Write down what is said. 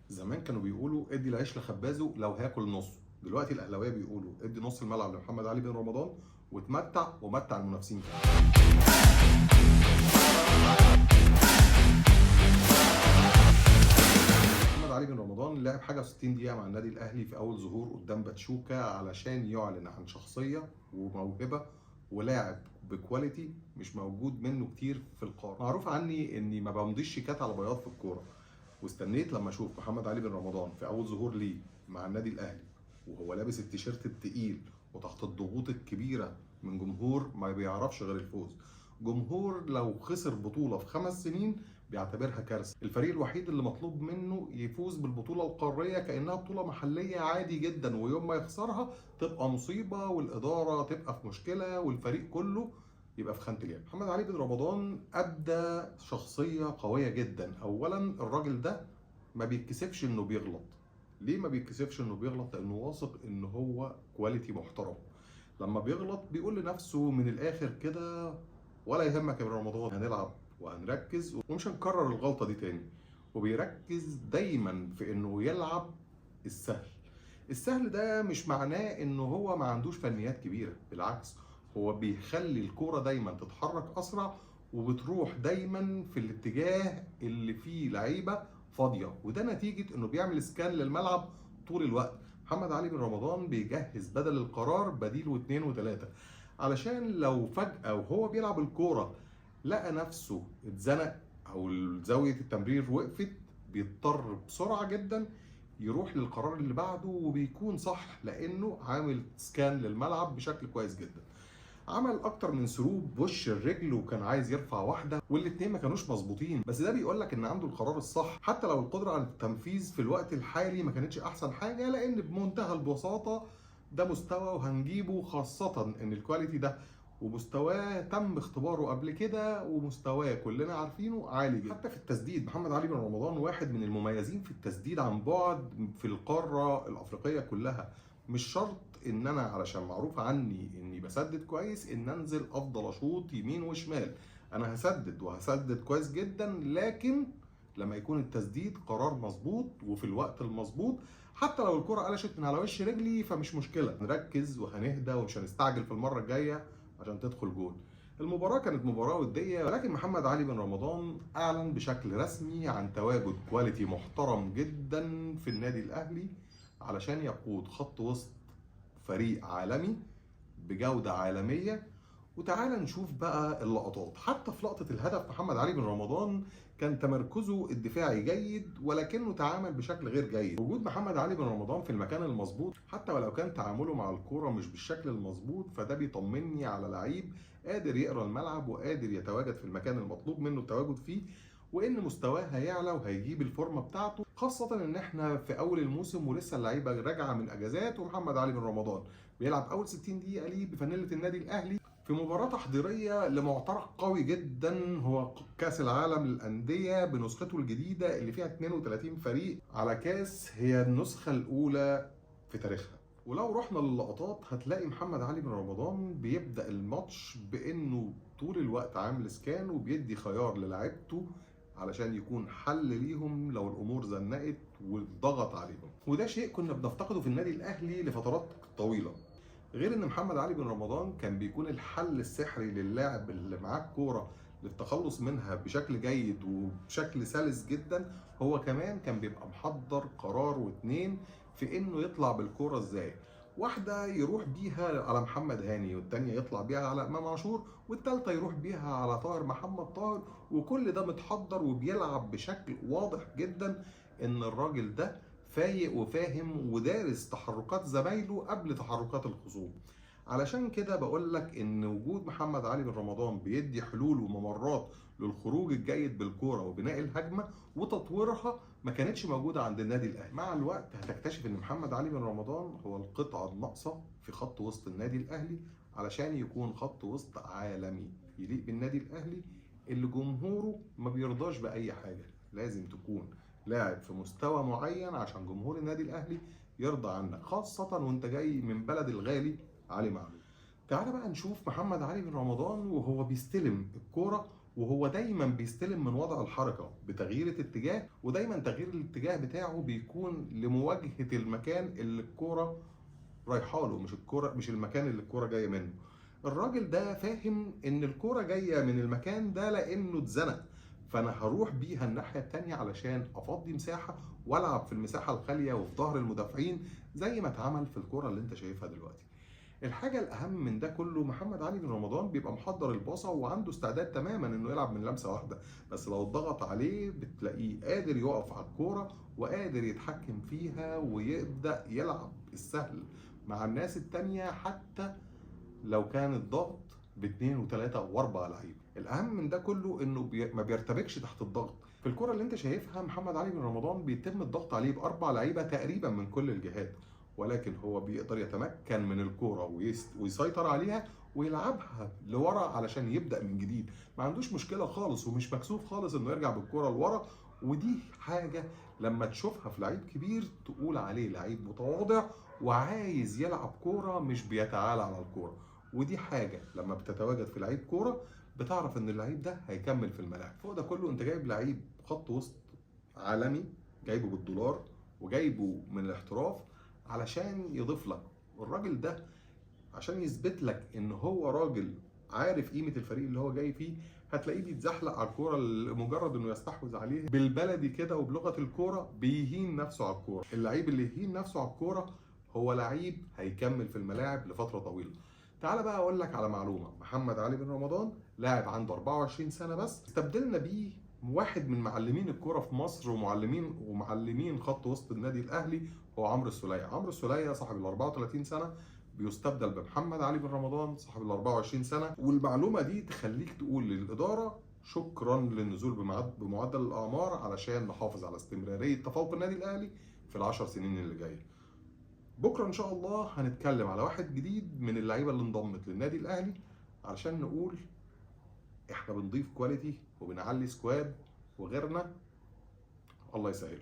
زمان كانوا بيقولوا ادي العيش لخبازه لو هياكل نصه. دلوقتي الاهلاويه بيقولوا ادي نص الملعب لمحمد علي بن رمضان وتمتع ومتع المنافسين كمان. محمد علي بن رمضان لعب حاجه و60 دقيقه مع النادي الاهلي في اول ظهور قدام باتشوكا علشان يعلن عن شخصيه وموهبه ولاعب بكواليتي مش موجود منه كتير في القاره. معروف عني اني ما بمضيش شيكات على بياض في الكوره، واستنيت لما اشوف محمد علي بن رمضان في اول ظهور ليه مع النادي الاهلي وهو لابس التيشيرت التقيل وتحت الضغوط الكبيره من جمهور ما بيعرفش غير الفوز. جمهور لو خسر بطوله في 5 سنين بيعتبرها كارثه. الفريق الوحيد اللي مطلوب منه يفوز بالبطوله القاريه كانها بطوله محليه عادي جدا، ويوم ما يخسرها تبقى مصيبه والاداره تبقى في مشكله والفريق كله يبقى في خانه اليد. محمد علي بن رمضان ابدى شخصيه قويه جدا. اولا الراجل ده ما بيتكسفش انه بيغلط. ليه ما بيتكسفش انه بيغلط؟ لانه واثق ان هو كواليتي محترم. لما بيغلط بيقول لنفسه من الاخر كده ولا يهمك يا ابن رمضان، هنلعب وهنركز ومش هنكرر الغلطه دي تاني. وبيركز دايما في انه يلعب السهل. السهل ده مش معناه انه هو ما عندوش فنيات كبيره، بالعكس هو بيخلي الكوره دايما تتحرك اسرع وبتروح دايما في الاتجاه اللي فيه لعيبه فاضيه، وده نتيجه انه بيعمل سكان للملعب طول الوقت. محمد علي بن رمضان بيجهز بدل القرار بديل واثنين وثلاثه، علشان لو فجاه وهو بيلعب الكوره لقى نفسه اتزنق او زاويه التمرير وقفت بيضطر بسرعه جدا يروح للقرار اللي بعده وبيكون صح لانه عامل سكان للملعب بشكل كويس جدا. عمل اكتر من سروب بوش الرجل وكان عايز يرفع واحده والاتنين ما كانوش مظبوطين، بس ده بيقول لك ان عنده القرار الصح حتى لو القدره على التنفيذ في الوقت الحالي ما كانتش احسن حاجه، لان بمنتهى البساطه ده مستوى وهنجيبه، خاصه ان الكواليتي ده ومستواه تم اختباره قبل كده ومستواه كلنا عارفينه عالي جدا. حتى في التسديد محمد علي بن رمضان واحد من المميزين في التسديد عن بعد في القاره الافريقيه كلها. مش شرط ان انا علشان معروف عني اني بسدد كويس ان انزل افضل اشوط يمين وشمال. انا هسدد وهسدد كويس جدا، لكن لما يكون التسديد قرار مظبوط وفي الوقت المظبوط. حتى لو الكرة قلشت من على وش رجلي فمش مشكلة، نركز وهنهدى ومش هنستعجل في المرة الجاية عشان تدخل جول. المباراة كانت مباراة ودية، ولكن محمد علي بن رمضان أعلن بشكل رسمي عن تواجد كواليتي محترم جدا في النادي الأهلي علشان يقود خط وسط فريق عالمي بجودة عالمية. وتعالى نشوف بقى اللقطات. حتى في لقطة الهدف محمد علي بن رمضان كان تمركزه الدفاعي جيد ولكنه تعامل بشكل غير جيد. وجود محمد علي بن رمضان في المكان المظبوط حتى ولو كان تعامله مع الكورة مش بالشكل المظبوط فده بيطمني على لعيب قادر يقرا الملعب وقادر يتواجد في المكان المطلوب منه التواجد فيه، وان مستواه هيعلى وهيجيب الفورمه بتاعته، خاصه ان احنا في اول الموسم ولسه اللعيبه راجعه من اجازات ومحمد علي بن رمضان بيلعب اول 60 دقيقه ليه بفانيله النادي الاهلي في مباراة تحضيرية لمعترك قوي جدا هو كأس العالم للأندية بنسخته الجديدة اللي فيها 32 فريق على كأس هي النسخة الأولى في تاريخها. ولو رحنا للقطات هتلاقي محمد علي بن رمضان بيبدأ الماتش بإنه طول الوقت عامل سكان وبيدي خيار للاعيبته علشان يكون حل ليهم لو الأمور زنقت وضغط عليهم، وده شيء كنا بنفتقده في النادي الأهلي لفترات طويلة. غير ان محمد علي بن رمضان كان بيكون الحل السحري للاعب اللي معاه الكوره للتخلص منها بشكل جيد وبشكل سلس جدا، هو كمان كان بيبقى محضر قرار واتنين في انه يطلع بالكوره ازاي. واحده يروح بيها على محمد هاني والتانيه يطلع بيها على امام عاشور والتالته يروح بيها على طاهر محمد طاهر، وكل ده متحضر وبيلعب بشكل واضح جدا ان الراجل ده فايق وفاهم ودارس تحركات زمايله قبل تحركات الخصوم. علشان كده بقول لك ان وجود محمد علي بن رمضان بيدي حلول وممرات للخروج الجيد بالكوره وبناء الهجمه وتطويرها ما كانتش موجوده عند النادي الاهلي. مع الوقت هتكتشف ان محمد علي بن رمضان هو القطعه الناقصه في خط وسط النادي الاهلي علشان يكون خط وسط عالمي يليق بالنادي الاهلي اللي جمهوره ما بيرضاش باي حاجه. لازم تكون لاعب في مستوى معين عشان جمهور النادي الاهلي يرضى عنك، خاصه وانت جاي من بلد الغالي علي معلول. تعال بقى نشوف محمد علي بن رمضان وهو بيستلم الكوره وهو دايما بيستلم من وضع الحركه بتغيير الاتجاه، ودايما تغيير الاتجاه بتاعه بيكون لمواجهه المكان اللي الكوره رايحه له، مش المكان اللي الكوره جايه منه. الراجل ده فاهم ان الكوره جايه من المكان ده لانه اتزنق، فانا هروح بيها الناحيه التانيه علشان افضي مساحه والعب في المساحه الخاليه وفي ظهر المدافعين زي ما اتعمل في الكوره اللي انت شايفها دلوقتي. الحاجه الاهم من ده كله، محمد علي بن رمضان بيبقى محضر الباصه وعنده استعداد تماما انه يلعب من لمسه واحده، بس لو اتضغط عليه بتلاقيه قادر يقف على الكوره وقادر يتحكم فيها ويبدا يلعب السهل مع الناس التانيه، حتى لو كان الضغط باثنين وثلاثه واربعه لعيبه. الاهم من ده كله انه ما بيرتبكش تحت الضغط. في الكره اللي انت شايفها محمد علي بن رمضان بيتم الضغط عليه باربع لعيبه تقريبا من كل الجهات، ولكن هو بيقدر يتمكن من الكوره ويسيطر عليها ويلعبها لورا علشان يبدا من جديد. ما عندوش مشكله خالص ومش مكسوف خالص انه يرجع بالكوره لورا، ودي حاجه لما تشوفها في لعيب كبير تقول عليه لعيب متواضع وعايز يلعب كوره مش بيتعالى على الكوره. ودي حاجه لما بتتواجد في لعيب كوره بتعرف ان اللعيب ده هيكمل في الملاعب. فوق ده كله انت جايب لعيب خط وسط عالمي، جايبه بالدولار وجايبه من الاحتراف علشان يضيف لك. الراجل ده عشان يثبت لك ان هو راجل عارف قيمه الفريق اللي هو جاي فيه، هتلاقيه بيتزحلق على الكوره لمجرد انه يستحوذ عليه. بالبلدي كده وبلغه الكوره بيهين نفسه على الكوره. اللعيب اللي يهين نفسه على الكوره هو لعيب هيكمل في الملاعب لفتره طويله. تعال بقى اقول لك على معلومه، محمد علي بن رمضان لاعب عنده 24 سنه بس، استبدلنا بيه واحد من معلمين الكوره في مصر ومعلمين خط وسط النادي الاهلي، هو عمرو السولية. عمرو السولية صاحب ال 34 سنه بيستبدل بمحمد علي بن رمضان صاحب ال 24 سنه. والمعلومه دي تخليك تقول للاداره شكرا للنزول بمعدل الاعمار علشان نحافظ على استمراريه تفوق النادي الاهلي في العشر سنين اللي جايه. بكره ان شاء الله هنتكلم على واحد جديد من اللعيبه اللي انضمت للنادي الاهلي علشان نقول احنا بنضيف كواليتي وبنعلي سكواد وغيرنا. الله يسهل.